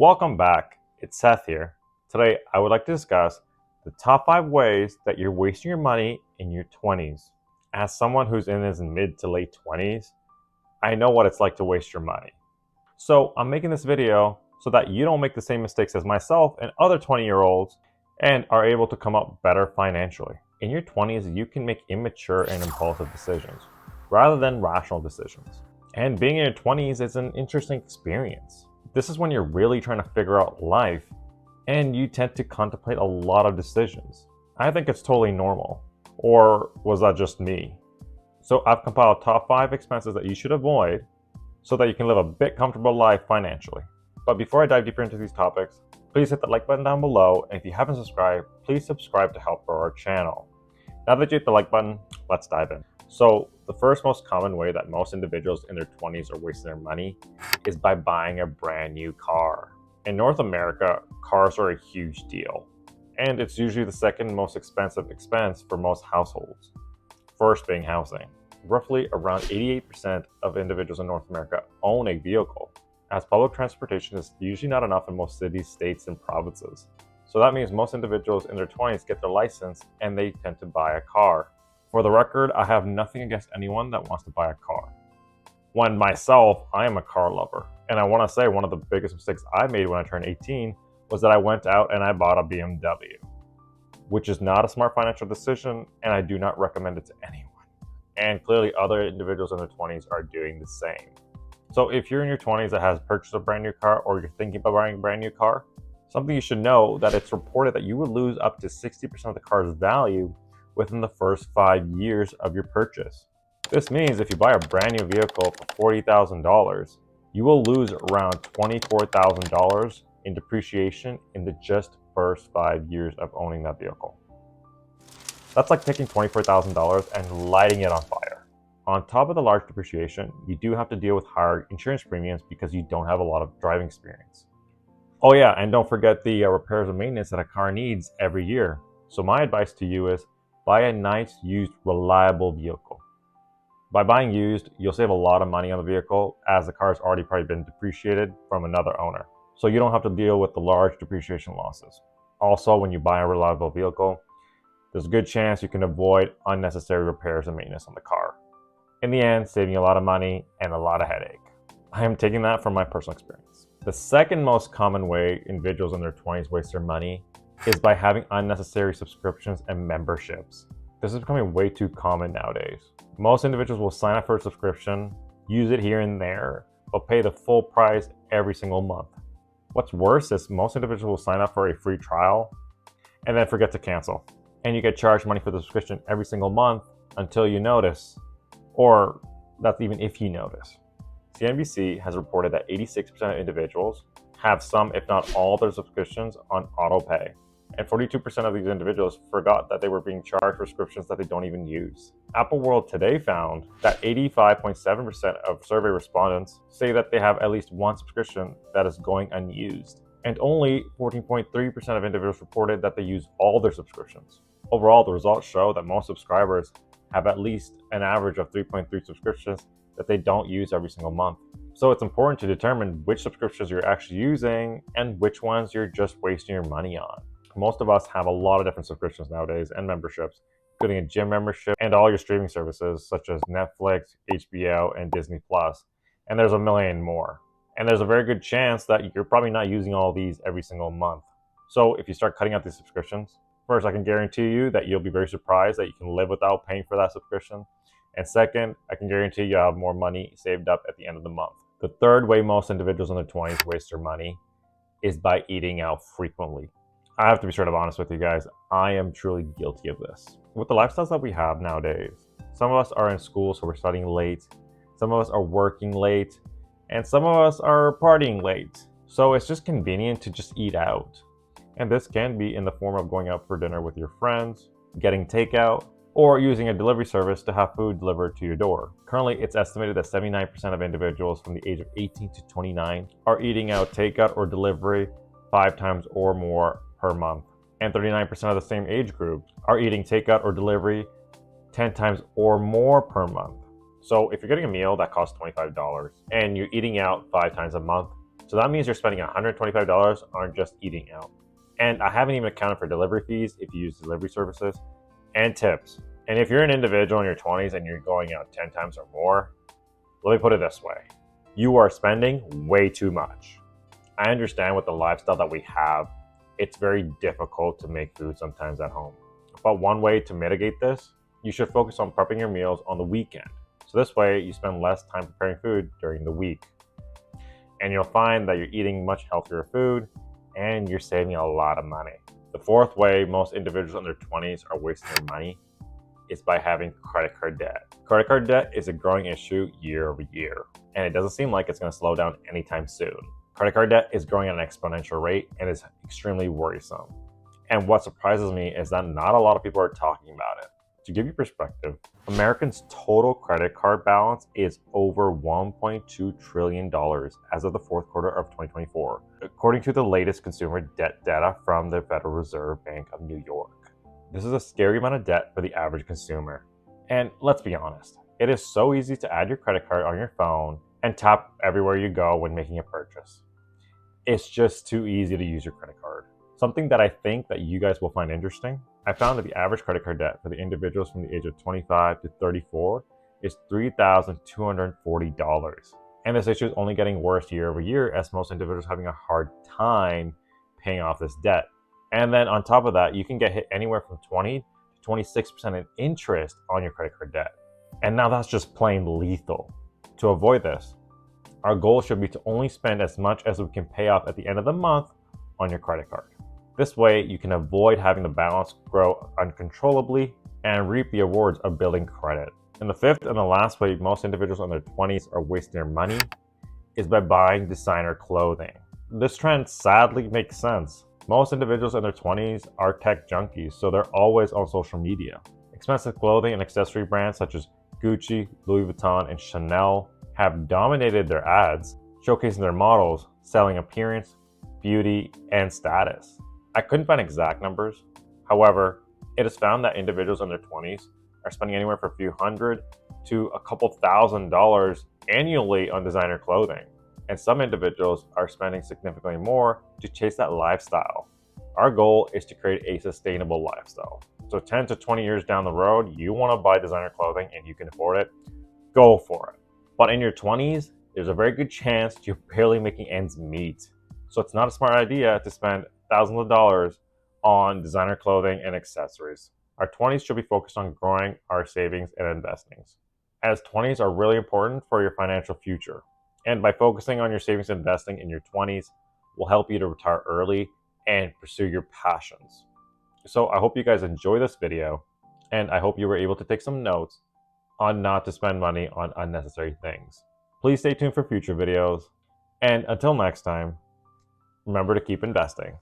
Welcome back, it's Seth here. Today I would like to discuss the top 5 ways that you're wasting your money in your 20s. As someone who's in his mid to late 20s, I know what it's like to waste your money. So I'm making this video so that you don't make the same mistakes as myself and other 20-year-olds and are able to come up better financially. In your 20s, you can make immature and impulsive decisions rather than rational decisions. And being in your 20s is an interesting experience. This is when you're really trying to figure out life and you tend to contemplate a lot of decisions. I think it's totally normal. Or was that just me? So I've compiled top 5 expenses that you should avoid so that you can live a bit comfortable life financially. But before I dive deeper into these topics, please hit the like button down below, and if you haven't subscribed, please subscribe to help grow our channel. Now that you hit the like button, let's dive in. So the first most common way that most individuals in their 20s are wasting their money is by buying a brand new car. In North America, cars are a huge deal, and it's usually the second most expensive expense for most households. First being housing. Roughly around 88% of individuals in North America own a vehicle, as public transportation is usually not enough in most cities, states, and provinces. So that means most individuals in their 20s get their license and they tend to buy a car. For the record, I have nothing against anyone that wants to buy a car. When myself, I am a car lover. And I want to say one of the biggest mistakes I made when I turned 18 was that I went out and I bought a BMW, which is not a smart financial decision, and I do not recommend it to anyone. And clearly other individuals in their 20s are doing the same. So if you're in your 20s that has purchased a brand new car, or you're thinking about buying a brand new car, something you should know that it's reported that you would lose up to 60% of the car's value within the first 5 years of your purchase. This means if you buy a brand new vehicle for $40,000, you will lose around $24,000 in depreciation in the just first 5 years of owning that vehicle. That's like taking $24,000 and lighting it on fire. On top of the large depreciation, you do have to deal with higher insurance premiums because you don't have a lot of driving experience. Oh yeah, and don't forget the repairs and maintenance that a car needs every year. So my advice to you is buy a nice, used, reliable vehicle. By buying used, you'll save a lot of money on the vehicle as the car has already probably been depreciated from another owner. So you don't have to deal with the large depreciation losses. Also, when you buy a reliable vehicle, there's a good chance you can avoid unnecessary repairs and maintenance on the car. In the end, saving a lot of money and a lot of headache. I am taking that from my personal experience. The second most common way individuals in their 20s waste their money is by having unnecessary subscriptions and memberships. This is becoming way too common nowadays. Most individuals will sign up for a subscription, use it here and there, but pay the full price every single month. What's worse is most individuals will sign up for a free trial and then forget to cancel. And you get charged money for the subscription every single month until you notice, or that's even if you notice. CNBC has reported that 86% of individuals have some, if not all, their subscriptions on auto pay. And 42% of these individuals forgot that they were being charged for subscriptions that they don't even use. Apple World Today found that 85.7% of survey respondents say that they have at least one subscription that is going unused. And only 14.3% of individuals reported that they use all their subscriptions. Overall, the results show that most subscribers have at least an average of 3.3 subscriptions that they don't use every single month. So it's important to determine which subscriptions you're actually using and which ones you're just wasting your money on. Most of us have a lot of different subscriptions nowadays and memberships, including a gym membership and all your streaming services such as Netflix, HBO, and Disney+. And there's a million more. And there's a very good chance that you're probably not using all these every single month. So if you start cutting out these subscriptions, first, I can guarantee you that you'll be very surprised that you can live without paying for that subscription. And second, I can guarantee you'll have more money saved up at the end of the month. The third way most individuals in their 20s waste their money is by eating out frequently. I have to be straight up honest with you guys. I am truly guilty of this. With the lifestyles that we have nowadays, some of us are in school, so we're studying late. Some of us are working late. And some of us are partying late. So it's just convenient to just eat out. And this can be in the form of going out for dinner with your friends, getting takeout, or using a delivery service to have food delivered to your door. Currently, it's estimated that 79% of individuals from the age of 18 to 29 are eating out takeout or delivery 5 times or more per month. And 39% of the same age group are eating takeout or delivery 10 times or more per month. So if you're getting a meal that costs $25 and you're eating out 5 times a month, So that means you're spending $125 on just eating out. And I haven't even accounted for delivery fees if you use delivery services and tips. And if you're an individual in your 20s and you're going out 10 times or more, let me put it this way. You are spending way too much. I understand with the lifestyle that we have, it's very difficult to make food sometimes at home. But one way to mitigate this, you should focus on prepping your meals on the weekend. So this way you spend less time preparing food during the week. And you'll find that you're eating much healthier food and you're saving a lot of money. The fourth way most individuals in their 20s are wasting their money is by having credit card debt. Credit card debt is a growing issue year over year, and it doesn't seem like it's going to slow down anytime soon. Credit card debt is growing at an exponential rate and is extremely worrisome. And what surprises me is that not a lot of people are talking about it. To give you perspective, Americans' total credit card balance is over $1.2 trillion as of the fourth quarter of 2024, according to the latest consumer debt data from the Federal Reserve Bank of New York. This is a scary amount of debt for the average consumer. And let's be honest, it is so easy to add your credit card on your phone and tap everywhere you go when making a purchase. It's just too easy to use your credit card. Something that I think that you guys will find interesting, I found that the average credit card debt for the individuals from the age of 25 to 34 is $3,240. And this issue is only getting worse year over year as most individuals are having a hard time paying off this debt. And then on top of that, you can get hit anywhere from 20 to 26% in interest on your credit card debt. And now that's just plain lethal. To avoid this, our goal should be to only spend as much as we can pay off at the end of the month on your credit card. This way, you can avoid having the balance grow uncontrollably and reap the rewards of building credit. And the fifth and the last way most individuals in their 20s are wasting their money is by buying designer clothing. This trend sadly makes sense. Most individuals in their 20s are tech junkies, so they're always on social media. Expensive clothing and accessory brands such as Gucci, Louis Vuitton, and Chanel have dominated their ads, showcasing their models, selling appearance, beauty, and status. I couldn't find exact numbers. However, it is found that individuals in their 20s are spending anywhere from a few hundred to a couple $1,000s annually on designer clothing. And some individuals are spending significantly more to chase that lifestyle. Our goal is to create a sustainable lifestyle. So 10 to 20 years down the road, you want to buy designer clothing and you can afford it, go for it. But in your 20s, there's a very good chance you're barely making ends meet. So it's not a smart idea to spend thousands of dollars on designer clothing and accessories. Our 20s should be focused on growing our savings and investings, as 20s are really important for your financial future. And by focusing on your savings and investing in your 20s will help you to retire early and pursue your passions. So I hope you guys enjoy this video, and I hope you were able to take some notes on not to spend money on unnecessary things. Please stay tuned for future videos, and until next time, remember to keep investing.